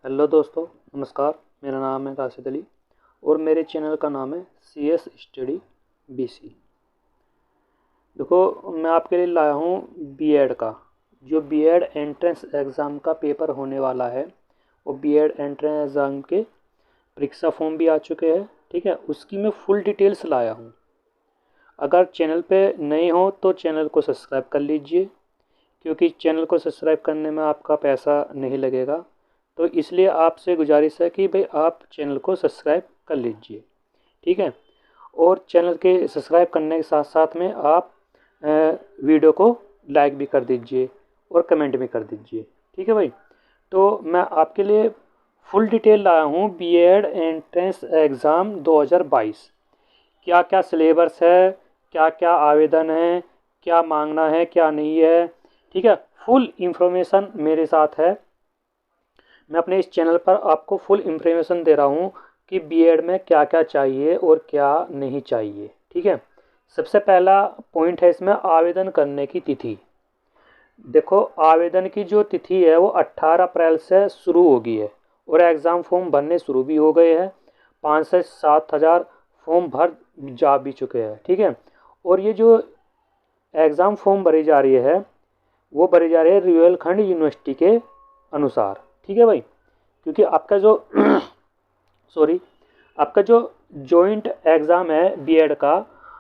Hello दोस्तों, नमस्कार। मेरा नाम है राशिद अली और मेरे चैनल का नाम है CS स्टडी BC। देखो, मैं आपके लिए लाया हूँ बीएड का, जो बीएड एंट्रेंस एग्ज़ाम का पेपर होने वाला है। वो बीएड एंट्रेंस एग्ज़ाम के परीक्षा फॉर्म भी आ चुके हैं, ठीक है। उसकी मैं फुल डिटेल्स लाया हूँ। अगर चैनल पे नए हो तो चैनल को सब्सक्राइब कर लीजिए, क्योंकि चैनल को सब्सक्राइब करने में आपका पैसा नहीं लगेगा। तो इसलिए आपसे गुजारिश है कि भाई आप चैनल को सब्सक्राइब कर लीजिए, ठीक है। और चैनल के सब्सक्राइब करने के साथ साथ में आप वीडियो को लाइक भी कर दीजिए और कमेंट भी कर दीजिए, ठीक है भाई। तो मैं आपके लिए फुल डिटेल लाया हूँ बीएड एंट्रेंस एग्ज़ाम 2022। क्या क्या सिलेबस है, क्या क्या आवेदन है, क्या मांगना है, क्या नहीं है, ठीक है। फुल इंफॉर्मेशन मेरे साथ है। मैं अपने इस चैनल पर आपको फुल इंफॉर्मेशन दे रहा हूँ कि बीएड में क्या क्या चाहिए और क्या नहीं चाहिए, ठीक है। सबसे पहला पॉइंट है इसमें आवेदन करने की तिथि। देखो, आवेदन की जो तिथि है वो 18 अप्रैल से शुरू होगी है और एग्ज़ाम फॉर्म भरने शुरू भी हो गए हैं। 5 से 7 हज़ार फॉर्म भर जा भी चुके हैं, ठीक है। और ये जो एग्ज़ाम फॉर्म भरी जा रही है वो भरी जा रही है रुहेलखंड यूनिवर्सिटी के अनुसार, ठीक है भाई। क्योंकि आपका जो सॉरी आपका जो जॉइंट एग्ज़ाम है बीएड का,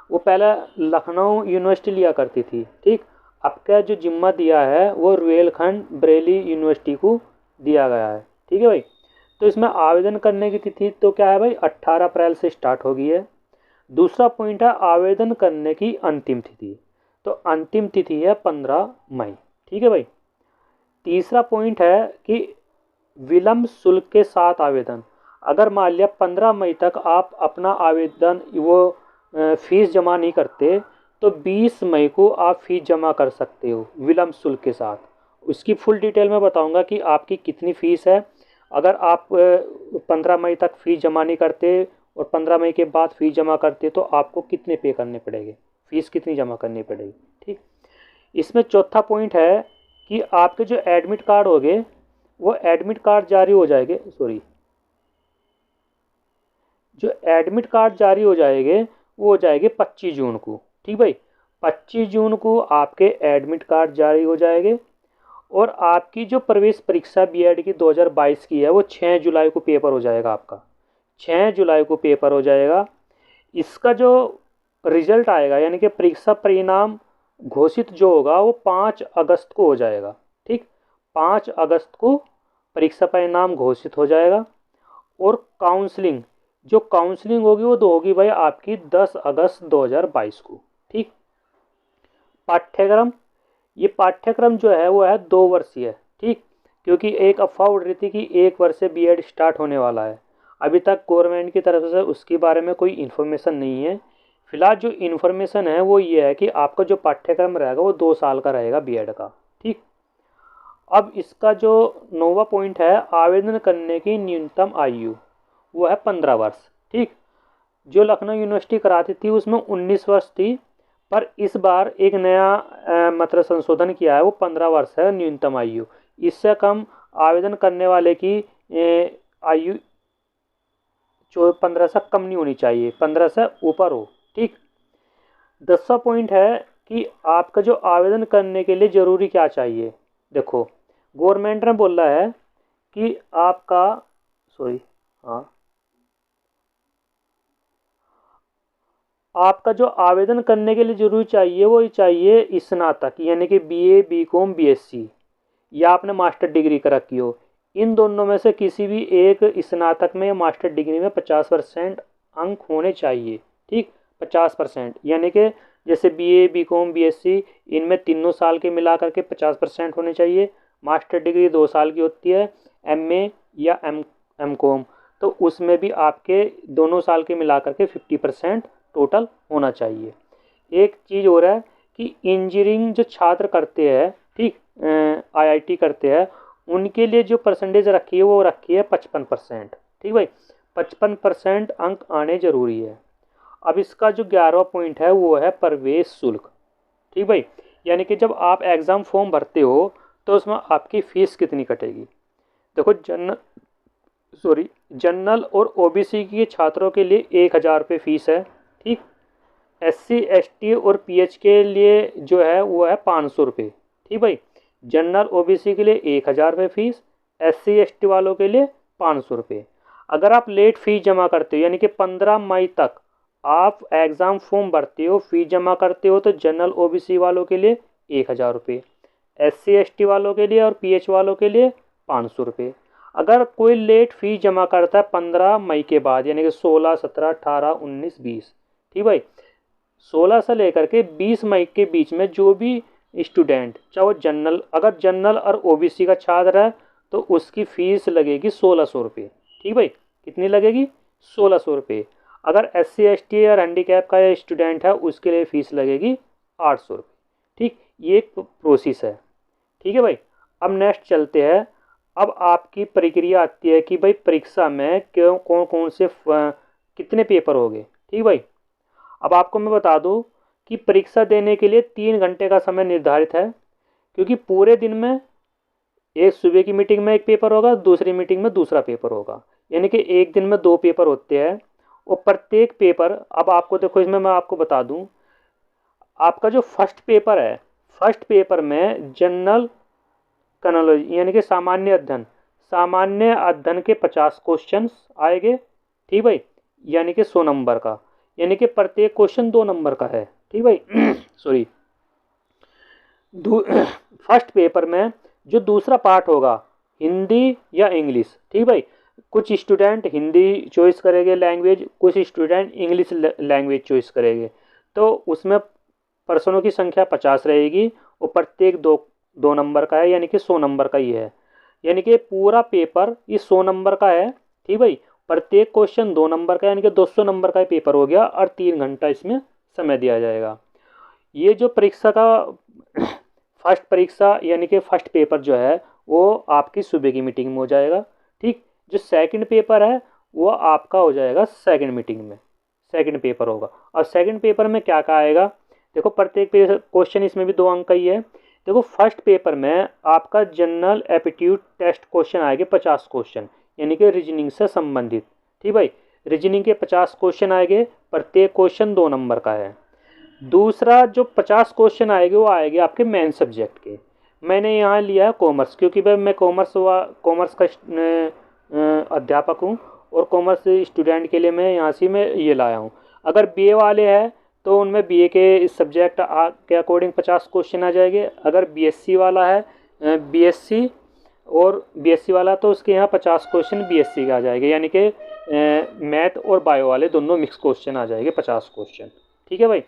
वो पहले लखनऊ यूनिवर्सिटी लिया करती थी, ठीक। आपका जो जिम्मा दिया है वो रुहेलखंड बरेली यूनिवर्सिटी को दिया गया है, ठीक है भाई। तो इसमें आवेदन करने की तिथि तो क्या है भाई, 18 अप्रैल से स्टार्ट होगी है। दूसरा पॉइंट है आवेदन करने की अंतिम तिथि। तो अंतिम तिथि है 15 मई, ठीक है भाई। तीसरा पॉइंट है कि विलंब शुल्क के साथ आवेदन। अगर मान लिया 15 मई तक आप अपना आवेदन वो फीस जमा नहीं करते, तो 20 मई को आप फीस जमा कर सकते हो विलंब शुल्क के साथ। उसकी फुल डिटेल में बताऊंगा कि आपकी कितनी फ़ीस है। अगर आप 15 मई तक फ़ीस जमा नहीं करते और 15 मई के बाद फ़ीस जमा करते तो आपको कितने पे करने पड़ेंगे, फ़ीस कितनी जमा करनी पड़ेगी, ठीक। इसमें चौथा पॉइंट है कि आपके जो एडमिट कार्ड होंगे वो एडमिट कार्ड जारी हो जाएंगे, जो एडमिट कार्ड जारी हो जाएंगे वो हो जाएंगे 25 जून को, ठीक भाई। 25 जून को आपके एडमिट कार्ड जारी हो जाएंगे। और आपकी जो प्रवेश परीक्षा बीएड की 2022 की है वो 6 जुलाई को पेपर हो जाएगा आपका। 6 जुलाई को पेपर हो जाएगा। इसका जो रिजल्ट आएगा यानी कि परीक्षा परिणाम घोषित जो होगा वो 5 अगस्त को हो जाएगा, ठीक। 5 अगस्त को परीक्षा परिणाम घोषित हो जाएगा। और काउंसलिंग, जो काउंसलिंग होगी वो तो होगी भाई आपकी 10 अगस्त 2022 को, ठीक। पाठ्यक्रम, ये पाठ्यक्रम जो है वो है 2 वर्षीय, ठीक। क्योंकि एक अफवाह उड़ रही थी कि 1 वर्ष से बीएड स्टार्ट होने वाला है। अभी तक गवर्नमेंट की तरफ से उसके बारे में कोई इन्फॉर्मेशन नहीं है। फिलहाल जो इन्फॉर्मेशन है वो ये है कि आपका जो पाठ्यक्रम रहेगा वो 2 साल का रहेगा बीएड का, ठीक। अब इसका जो 9वां पॉइंट है आवेदन करने की न्यूनतम आयु, वो है 15 वर्ष, ठीक। जो लखनऊ यूनिवर्सिटी कराती थी उसमें 19 वर्ष थी, पर इस बार एक नया मतलब संशोधन किया है, वो 15 वर्ष है न्यूनतम आयु। इससे कम आवेदन करने वाले की आयु 15 से कम नहीं होनी चाहिए, 15 से ऊपर हो, ठीक। 10वां पॉइंट है कि आपका जो आवेदन करने के लिए ज़रूरी क्या चाहिए। देखो, गवर्नमेंट ने बोला है कि आपका सॉरी हाँ आपका जो आवेदन करने के लिए जरूरी चाहिए वो चाहिए स्नातक, यानी कि बीए बीकॉम बीएससी, या आपने मास्टर डिग्री कर रखी हो। इन दोनों में से किसी भी एक स्नातक में या मास्टर डिग्री में 50% अंक होने चाहिए, ठीक। 50%, यानी कि जैसे बीए बीकॉम बीएससी इनमें तीनों साल के मिला करके 50% होने चाहिए। मास्टर डिग्री 2 साल की होती है, एमए या एम कॉम, तो उसमें भी आपके दोनों साल के मिला करके 50% टोटल होना चाहिए। एक चीज़ और है कि इंजीनियरिंग जो छात्र करते हैं, ठीक, आईआईटी करते हैं, उनके लिए जो परसेंटेज रखी है वो रखी है 55%, ठीक भाई। 55% अंक आने जरूरी है। अब इसका जो 11वां पॉइंट है वो है प्रवेश शुल्क, ठीक भाई। यानी कि जब आप एग्ज़ाम फॉर्म भरते हो तो उसमें आपकी फ़ीस कितनी कटेगी। देखो, सॉरी, जनरल और ओबीसी के छात्रों के लिए 1,000 रुपये फीस है। ठीक, एससी एसटी और पीएच के लिए जो है वो है 500 रुपये। ठीक भाई, जनरल ओबीसी के लिए 1,000 रुपये फीस, एससी एसटी वालों के लिए 500 रुपये। अगर आप लेट फीस जमा करते हो यानी कि 15 मई तक आप एग्ज़ाम फॉर्म भरते हो, फीस जमा करते हो, तो जनरल ओबीसी वालों के लिए 1,000 रुपये, एससी एसटी वालों के लिए और पीएच वालों के लिए 500 रुपये। अगर कोई लेट फीस जमा करता है 15 मई के बाद यानी कि 16, 17, 18, 19, 20, ठीक भाई, 16 से लेकर के 20 मई के बीच में जो भी स्टूडेंट, चाहे वो जनरल, अगर जनरल और ओबीसी का छात्र है तो उसकी फ़ीस लगेगी 1600 रुपये। ठीक भाई, कितनी लगेगी? 1600 रुपये। अगर एससी एसटी या हैंडीकैप का स्टूडेंट है उसके लिए फ़ीस लगेगी 800 रुपये। ठीक, ये एक प्रोसेस है। ठीक है भाई, अब नेक्स्ट चलते हैं। अब आपकी प्रक्रिया आती है कि भाई परीक्षा में क्यों कौन कौन से कितने पेपर हो गए। ठीक भाई, अब आपको मैं बता दूं कि परीक्षा देने के लिए 3 घंटे का समय निर्धारित है, क्योंकि पूरे दिन में एक सुबह की मीटिंग में एक पेपर होगा, दूसरी मीटिंग में दूसरा पेपर होगा, यानी कि एक दिन में 2 पेपर होते हैं। और प्रत्येक पेपर, अब आपको देखो इसमें मैं आपको बता दूं, आपका जो फर्स्ट पेपर है, फर्स्ट पेपर में जनरल कनोलॉजी यानी कि सामान्य अध्ययन के 50 क्वेश्चन आएंगे। ठीक भाई, यानी कि 100 नंबर का, यानी कि प्रत्येक क्वेश्चन 2 नंबर का है। ठीक भाई सॉरी, फर्स्ट पेपर में जो दूसरा पार्ट होगा हिंदी या इंग्लिश। ठीक भाई, कुछ स्टूडेंट हिंदी चॉइस करेंगे लैंग्वेज, कुछ स्टूडेंट इंग्लिश लैंग्वेज चॉइस करेंगे, तो उसमें प्रश्नों की संख्या 50 रहेगी और प्रत्येक दो नंबर का है, यानी कि 100 नंबर का ही है, यानी कि पूरा पेपर ये 100 नंबर का है। ठीक भाई, प्रत्येक क्वेश्चन 2 नंबर का, यानी कि 200 नंबर का पेपर हो गया और 3 घंटा इसमें समय दिया जाएगा। ये जो परीक्षा का फर्स्ट परीक्षा यानी कि फर्स्ट पेपर जो है वो आपकी सुबह की मीटिंग में हो जाएगा। ठीक, जो सेकंड पेपर है वो आपका हो जाएगा सेकंड मीटिंग में, सेकंड पेपर होगा। और सेकंड पेपर में क्या क्या आएगा, देखो प्रत्येक क्वेश्चन इसमें भी 2 अंक का ही है। देखो फर्स्ट पेपर में आपका जनरल एप्टीट्यूड टेस्ट क्वेश्चन आएंगे 50 क्वेश्चन, यानी कि रीजनिंग से संबंधित। ठीक भाई, रीजनिंग के 50 क्वेश्चन आएंगे, प्रत्येक क्वेश्चन 2 नंबर का है। दूसरा जो 50 क्वेश्चन आएंगे वो आएंगे आपके मेन सब्जेक्ट के। मैंने यहाँ लिया है कॉमर्स, क्योंकि भाई मैं कॉमर्स का अध्यापक हूँ और कॉमर्स स्टूडेंट के लिए मैं यहाँ से मैं ये लाया हूँ। अगर बीए वाले हैं तो उनमें बीए के इस सब्जेक्ट के अकॉर्डिंग 50 क्वेश्चन आ जाएंगे। अगर बीएससी वाला है बीएससी वाला तो उसके यहाँ 50 क्वेश्चन बीएससी के आ जाएंगे, यानी कि मैथ और बायो वाले दोनों मिक्स क्वेश्चन आ जाएंगे 50 क्वेश्चन। ठीक है भाई,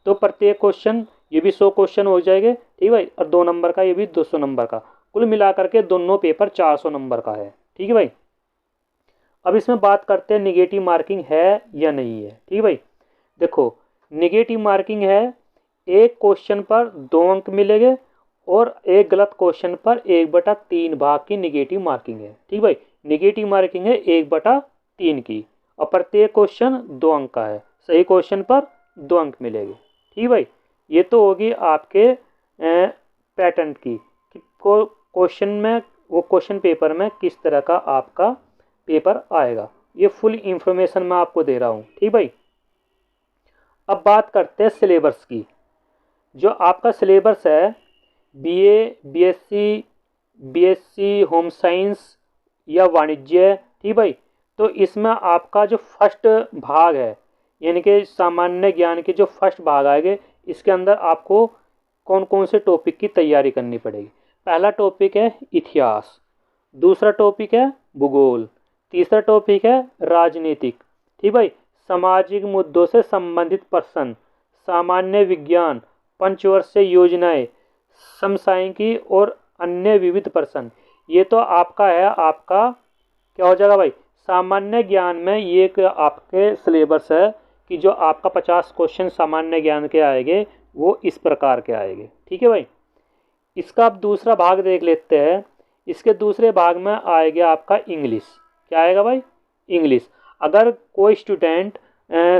तो प्रत्येक क्वेश्चन ये भी 100 क्वेश्चन हो जाएंगे। ठीक भाई, और 2 नंबर का ये भी 200 नंबर का, कुल मिलाकर के दोनों पेपर 400 नंबर का है। ठीक है भाई, अब इसमें बात करते हैं निगेटिव मार्किंग है या नहीं है। ठीक भाई, देखो निगेटिव मार्किंग है, एक क्वेश्चन पर 2 अंक मिलेंगे और एक गलत क्वेश्चन पर 1/3 भाग की निगेटिव मार्किंग है। ठीक भाई, निगेटिव मार्किंग है 1/3 की, और प्रत्येक क्वेश्चन 2 अंक का है, सही क्वेश्चन पर 2 अंक मिलेंगे। ठीक भाई, ये तो होगी आपके पैटर्न की कि क्वेश्चन में वो क्वेश्चन पेपर में किस तरह का आपका पेपर आएगा, ये फुल इंफॉर्मेशन मैं आपको दे रहा हूँ। ठीक भाई, अब बात करते हैं सिलेबस की। जो आपका सिलेबस है बीए, बीएससी होम साइंस या वाणिज्य। ठीक भाई, तो इसमें आपका जो फर्स्ट भाग है यानी कि सामान्य ज्ञान के जो फर्स्ट भाग आएंगे, इसके अंदर आपको कौन कौन से टॉपिक की तैयारी करनी पड़ेगी। पहला टॉपिक है इतिहास, दूसरा टॉपिक है भूगोल, तीसरा टॉपिक है राजनीतिक। ठीक भाई, सामाजिक मुद्दों से संबंधित प्रश्न, सामान्य विज्ञान, पंचवर्षीय योजनाएं, समसामयिकी और अन्य विविध प्रश्न। ये तो आपका है, आपका क्या हो जाएगा भाई, सामान्य ज्ञान में ये एक आपके सिलेबस है कि जो आपका 50 क्वेश्चन सामान्य ज्ञान के आएंगे वो इस प्रकार के आएंगे। ठीक है भाई, इसका आप दूसरा भाग देख लेते हैं। इसके दूसरे भाग में आएगा आपका इंग्लिश। क्या आएगा भाई, इंग्लिश। अगर कोई स्टूडेंट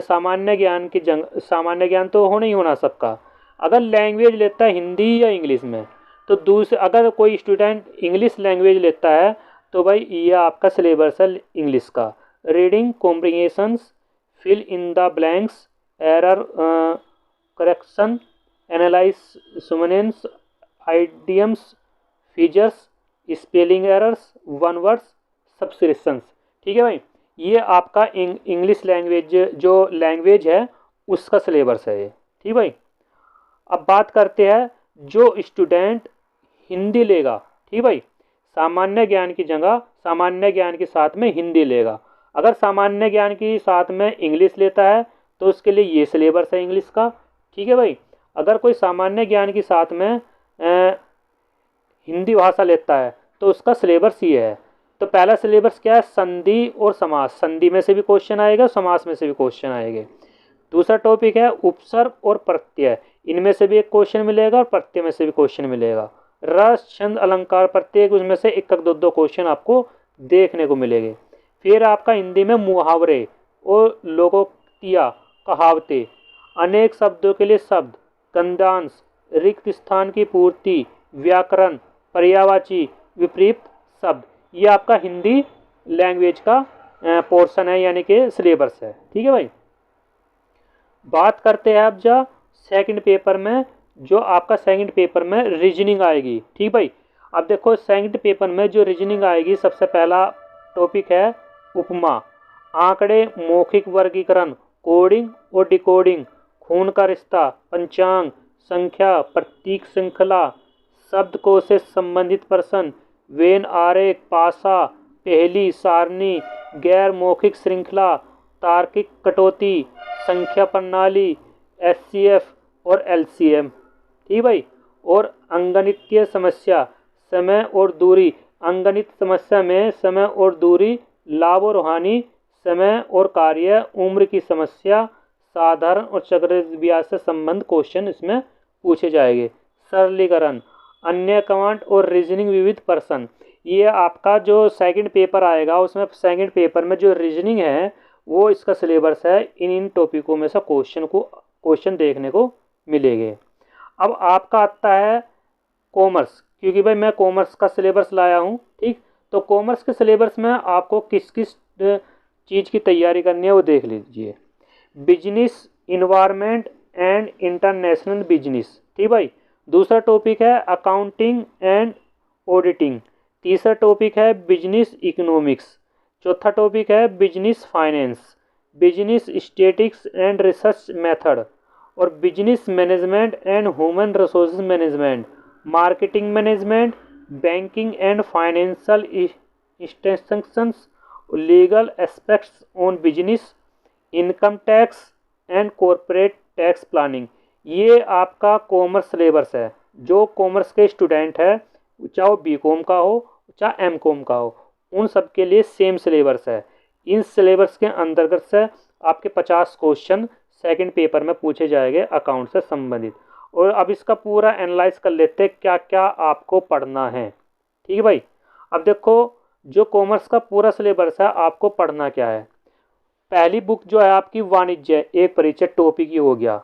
सामान्य ज्ञान तो होना ही होना सबका, अगर लैंग्वेज लेता है हिंदी या इंग्लिश में, तो अगर कोई स्टूडेंट इंग्लिश लैंग्वेज लेता है तो भाई ये आपका सिलेबस है इंग्लिश का। Reading comprehensions, fill in the blanks, error correction, analyse synonyms, idioms, features, spelling errors, one words, substitutions. ठीक है भाई, ये आपका इंग्लिश लैंग्वेज जो लैंग्वेज है उसका सिलेबस है ये। ठीक भाई, अब बात करते हैं जो स्टूडेंट हिंदी लेगा। ठीक भाई, सामान्य ज्ञान की जगह सामान्य ज्ञान के साथ में हिंदी लेगा। अगर सामान्य ज्ञान के साथ में इंग्लिश लेता है तो उसके लिए ये सिलेबस है इंग्लिश का। ठीक है भाई, अगर कोई सामान्य ज्ञान के साथ में हिंदी भाषा लेता है तो उसका सिलेबस ये है। तो पहला सिलेबस क्या है, संधि और समास। संधि में से भी क्वेश्चन आएगा, समास में से भी क्वेश्चन आएंगे। दूसरा टॉपिक है उपसर्ग और प्रत्यय, इनमें से भी एक क्वेश्चन मिलेगा और प्रत्यय में से भी क्वेश्चन मिलेगा। रस, छंद, अलंकार, प्रत्येक उसमें से एक एक दो दो क्वेश्चन आपको देखने को मिलेंगे। फिर आपका हिंदी में मुहावरे और लोकोक्तियाँ, कहावतें, अनेक शब्दों के लिए शब्द, गंधांश, रिक्त स्थान की पूर्ति, व्याकरण, पर्यायवाची, विपरीत शब्द, ये आपका हिंदी लैंग्वेज का पोर्शन है, यानी कि सिलेबस है। ठीक है भाई, बात करते हैं अब जो सेकंड पेपर में, जो आपका सेकंड पेपर में रीजनिंग आएगी। ठीक भाई, अब देखो सेकंड पेपर में जो रीजनिंग आएगी, सबसे पहला टॉपिक है उपमा, आंकड़े, मौखिक वर्गीकरण, कोडिंग और डिकोडिंग, खून का रिश्ता, पंचांग, संख्या, प्रतीक श्रृंखला, शब्दकोश से संबंधित प्रश्न, वेन आरेख, पासा, पहली सारणी, गैर मौखिक श्रृंखला, तार्किक कटौती, संख्या प्रणाली, एचसीएफ और एलसीएम। ठीक भाई, और अंगणितीय समस्या, समय और दूरी, अंगणित समस्या में समय और दूरी, लाभ और हानि, समय और कार्य, उम्र की समस्या, साधारण और चक्रवृद्धि ब्याज से संबंध क्वेश्चन इसमें पूछे जाएंगे। सरलीकरण, अन्य कमांड और रीजनिंग विविध प्रश्न, ये आपका जो सेकंड पेपर आएगा उसमें सेकंड पेपर में जो रीजनिंग है वो इसका सिलेबस है। इन टॉपिकों में से क्वेश्चन देखने को मिलेंगे। अब आपका आता है कॉमर्स, क्योंकि भाई मैं कॉमर्स का सिलेबस लाया हूँ। ठीक, तो कॉमर्स के सिलेबस में आपको किस किस चीज़ की तैयारी करनी है वो देख लीजिए। Business environment and international business. ठीक भाई, दूसरा टॉपिक है अकाउंटिंग एंड ऑडिटिंग, तीसरा टॉपिक है बिजनेस इकोनॉमिक्स, चौथा टॉपिक है business finance, business statistics and research method, और business management and human resource management, marketing management, banking and financial institutions, legal aspects on business, income tax and corporate tax planning. ये आपका commerce syllabus है। जो commerce के student है, चाहे वो BCom का हो चाहे एमकॉम का हो, उन सब के लिए सेम सिलेबस है। इन सिलेबस के अंतर्गत से आपके 50 क्वेश्चन सेकंड पेपर में पूछे जाएंगे अकाउंट से संबंधित। और अब इसका पूरा एनालाइज कर लेते हैं क्या क्या आपको पढ़ना है। ठीक है भाई, अब देखो जो कॉमर्स का पूरा सिलेबस है आपको पढ़ना क्या है। पहली बुक जो है आपकी वाणिज्य एक परिचय टॉपिक ही हो गया।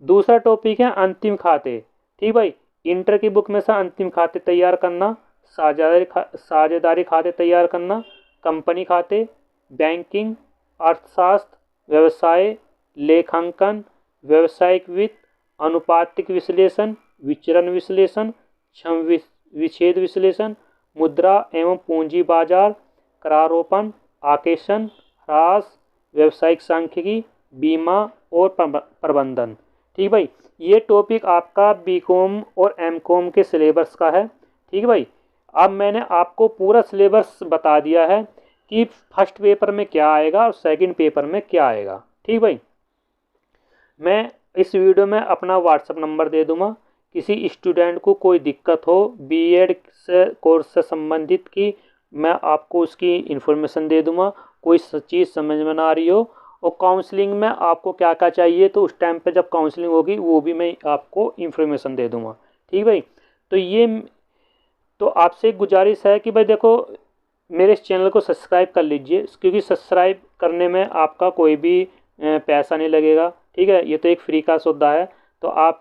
दूसरा टॉपिक है अंतिम खाते। ठीक भाई, इंटर की बुक में से अंतिम खाते तैयार करना, साझेदारी खाते तैयार करना, कंपनी खाते, बैंकिंग, अर्थशास्त्र, व्यवसाय, लेखांकन, व्यावसायिक वित्त, अनुपातिक विश्लेषण, विचरण विश्लेषण, क्षम विच्छेद विश्लेषण, मुद्रा एवं पूंजी बाजार, करारोपण, आकेशन, ह्रास, व्यावसायिक सांख्यिकी, बीमा और प्रबंधन। ठीक भाई, ये टॉपिक आपका बीकॉम और एमकॉम के सिलेबस का है। ठीक है भाई, अब मैंने आपको पूरा सिलेबस बता दिया है कि फर्स्ट पेपर में क्या आएगा और सेकंड पेपर में क्या आएगा। ठीक भाई, मैं इस वीडियो में अपना व्हाट्सएप नंबर दे दूँगा। किसी स्टूडेंट को कोई दिक्कत हो बीएड से कोर्स से संबंधित की, मैं आपको उसकी इन्फॉर्मेशन दे दूँगा। कोई चीज़ समझ में ना आ रही हो और काउंसलिंग में आपको क्या क्या चाहिए, तो उस टाइम पे जब काउंसलिंग होगी वो भी मैं आपको इन्फॉर्मेशन दे दूँगा। ठीक भाई, तो ये तो आपसे गुजारिश है कि भाई देखो मेरे इस चैनल को सब्सक्राइब कर लीजिए, क्योंकि सब्सक्राइब करने में आपका कोई भी पैसा नहीं लगेगा। ठीक है, ये तो एक फ्री का सौदा है। तो आप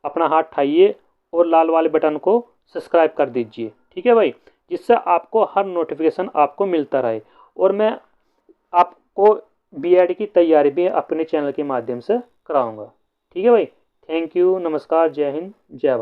अपना हाथ उठाइए और लाल वाले बटन को सब्सक्राइब कर दीजिए। ठीक है भाई, जिससे आपको हर नोटिफिकेशन आपको मिलता रहे। और मैं आपको बीएड की तैयारी भी अपने चैनल के माध्यम से कराऊंगा। ठीक है भाई, थैंक यू, नमस्कार, जय हिंद, जय भारत।